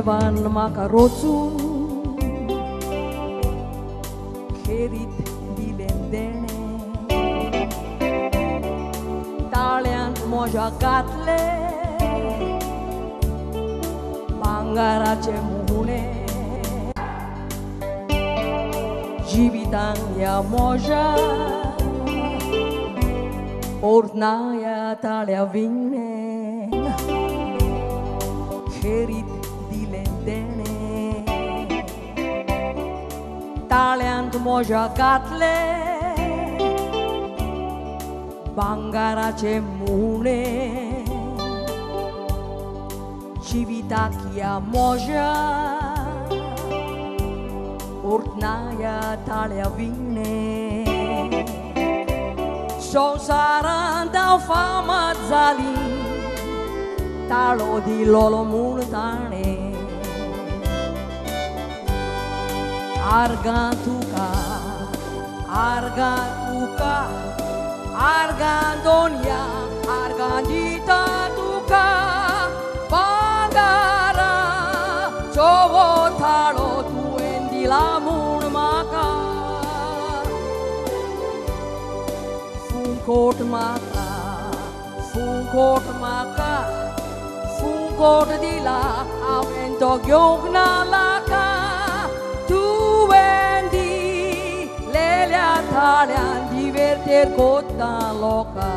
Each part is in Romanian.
van macarozun Kerit dilendene Talian moja gatle Bangarace muhune Jibitang ya moja Ornaia talia vine Kerit dilendene Talian moja gatle Bangarace mune Civitachia moja Ornaia talia vine Sonsaranda fama zali Talo di lolo multane Argantuca Argantuca Argandonia Argandita tuca Bangara Chovo talo tuendi la murmaka Fungkot maka Fungkot dila Avento gyogna laka Tuendi Lelia talian divertir kota loka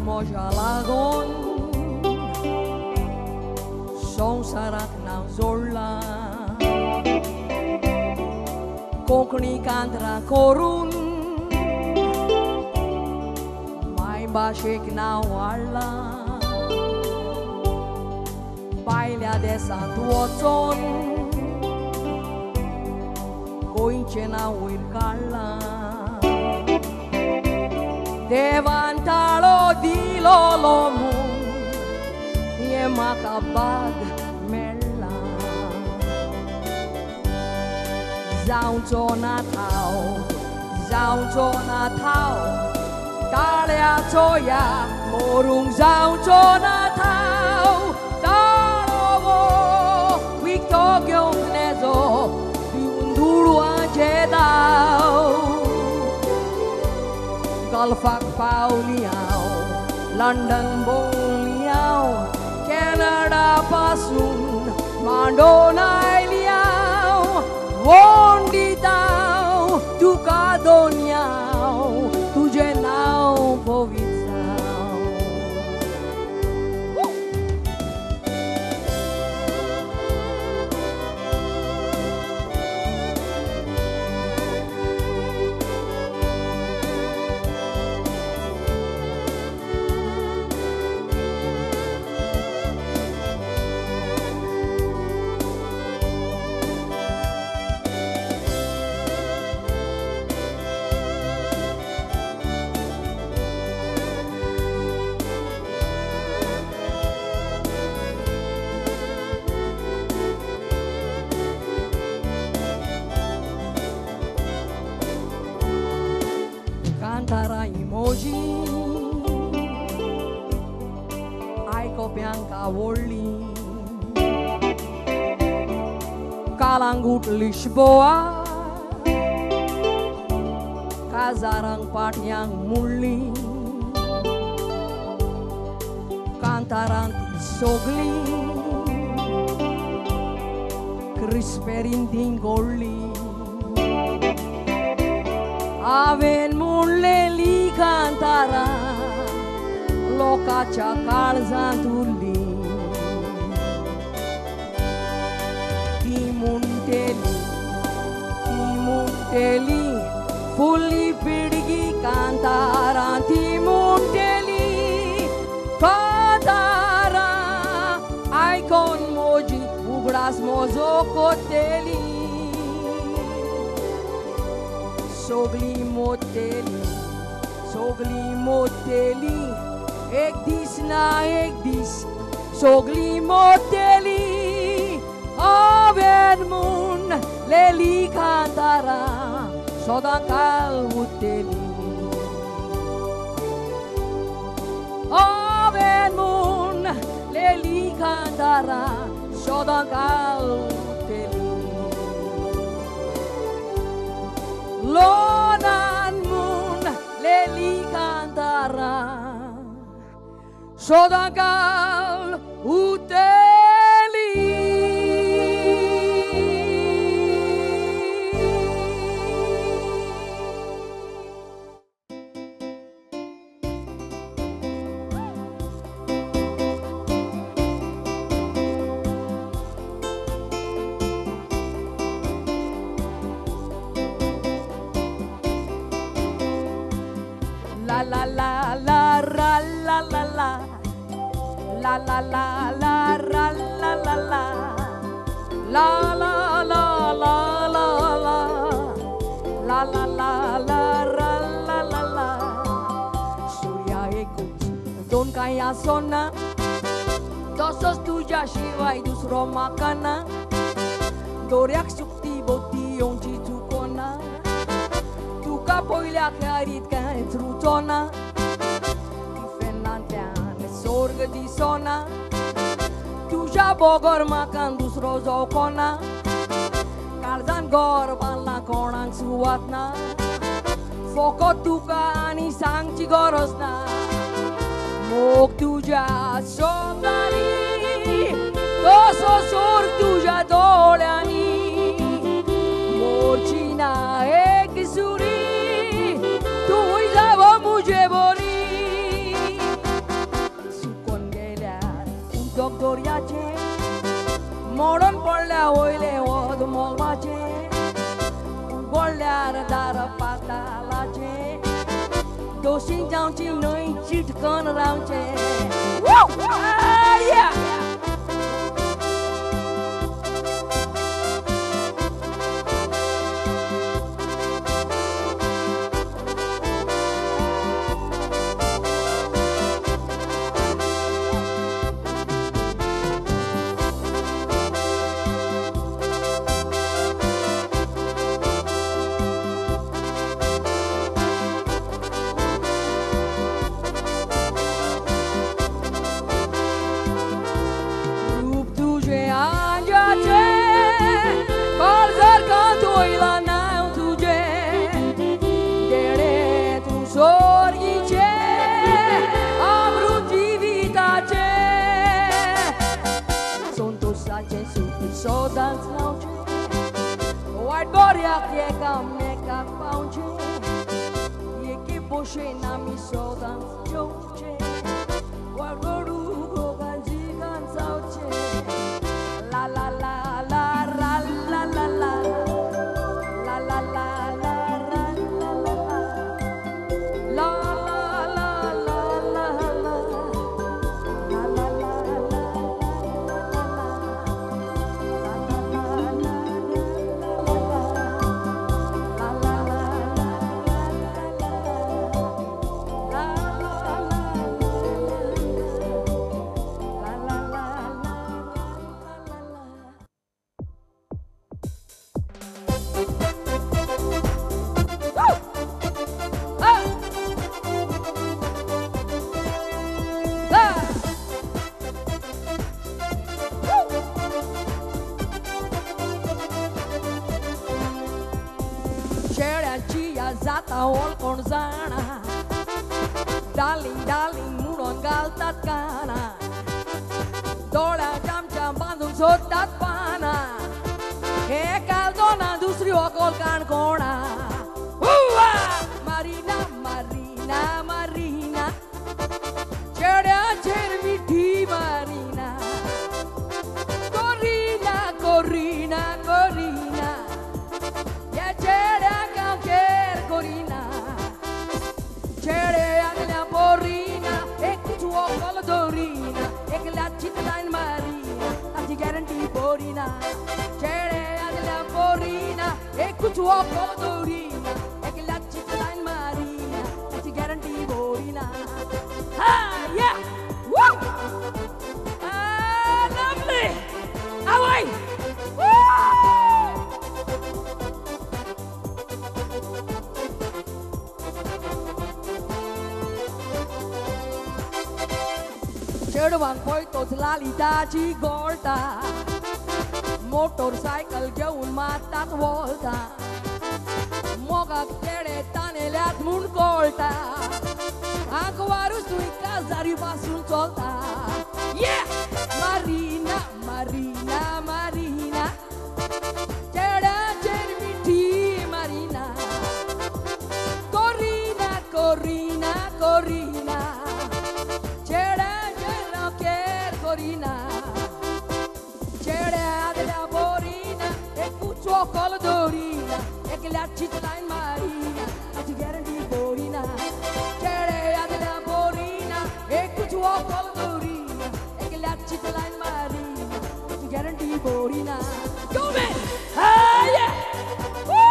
Moja lagon Sonsarak nang zola Kokni kantra korun Mai bashik na wala Bailea de santu oțon Coince na uircala Devantalo di lolomu Ye macabag mela Zauncho na tau Talea choya Morung zauncho na tau Talovo Wikto gyong nezo Dundulu anjedau Galfak Pauliao, London Boliao, Canada Pasun, Mandona Eliao, Wonditao, Tukadoniao, Tujenao Povitsao. Cantara emoji Ai copian cavoli Kalangut Lisboa Kazarang Patiang Muli Cantaran Sogli Crisperin Dingoli Aven mulle li cantara Loca chacal zantuli Timunteli मुंटेली फुल्ली पिडगी कांतारांती मुंटेली कांतारा आयकोन मोजी उगडास मोजो कोतेली सोगली मोतेली एक दीस ना एक दीस सोगली मोतेली आवेन मुन लेली कांतारा सदाकाल मुतेली आवेन मुन लेली कांतारा सदाकाल मुतेली Lonan mun leli kantara Sodagal uteli La la la la la la la la La la la la la la la la La la la la la la La la la la la la la la Surya ekut don kaya sona Dosos tuja shivai dusro makana Doryak sukti boti yongchi tukona Tuka poilya kharit kai trutona Ifenantian sorg di sona Tuja bogor makan dusro zokona Karzan gor balna konang suatna Foko tuka ani sangchi gorosna Mok tuja sondari Doso sor tuja doleani Morchina ek suri Tu izava mujhe bori Sukon gelar Doktor yache Moron polla oile od molmache Bollar dara patalache Dosin jaunchi noi chit kon raunche Woo! Yeah! White body up ye kam make up pounce ye ki boshe na mi sodan joche wa goru go ganji gan sauche la la la la la la la la la la la la la la la la la Zata ol kon zana Darling, darling, munon galtat kana Dola jam jam bandung sotat pana He kaldona dusri okol kan kona Marina, Marina, Marina Cheda cher mithi Marina Corina, Corina, Corina Ya cheda Borina, Cerea della Borina, e cutuo colorina, e che la città in marina, e ti garanti Borina. Ah, yeah! Woo! Ah, lovely! Away! Woo! Cervan poi tot la lita ci gorta, motorcycle घेऊन मातात वळता, मोगाक तेडे ताणेल्यात म्हूण कळटा, आंकवारूच तुय काजारी पासून चलता. Yeah! Marina, Marina, Marina, चेड्याचेर मिठी Marina, Corina, Corina, Corina, चेड्याचेर नौकेर Corina, Cerea della Borina, e cuccio con la Dorina, e che la città in marina, e ti garanti Borina. Cerea della Borina, e cuccio con la Dorina, e che la città in marina, e ti garanti Borina. Come? Ah, yeah! Woo!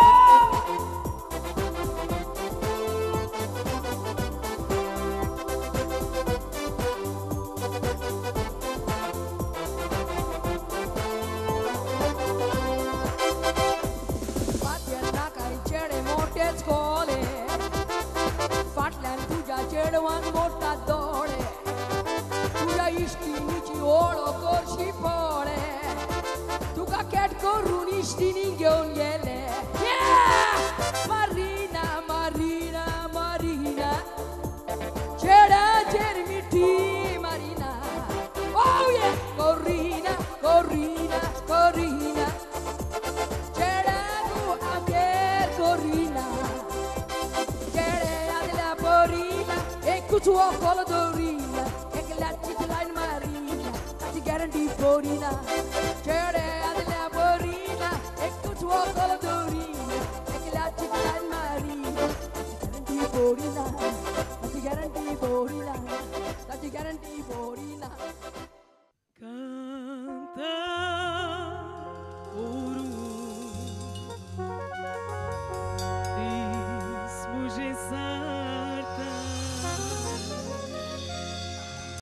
Skole, फाटल्यान तुझ्या चेडवान मोठा दोळे, तुझ्या इश्टिणीची ओळख करशी पळे, तुका कॅट करून इश्टिणी घेऊन गेले. Marina, Marina, Marina, चेड्याचेर मिठी Marina. Oh yeah, Corina, Corina, Corina, चेड्याकू आमगेर Corina. Cutuo con la Dorina, e che la città in marina, ti garanti Borina. Cerea della Borina, e cutuo con la Dorina, e che la città in marina, ti garanti Borina, ti garanti Borina, ti garanti Borina.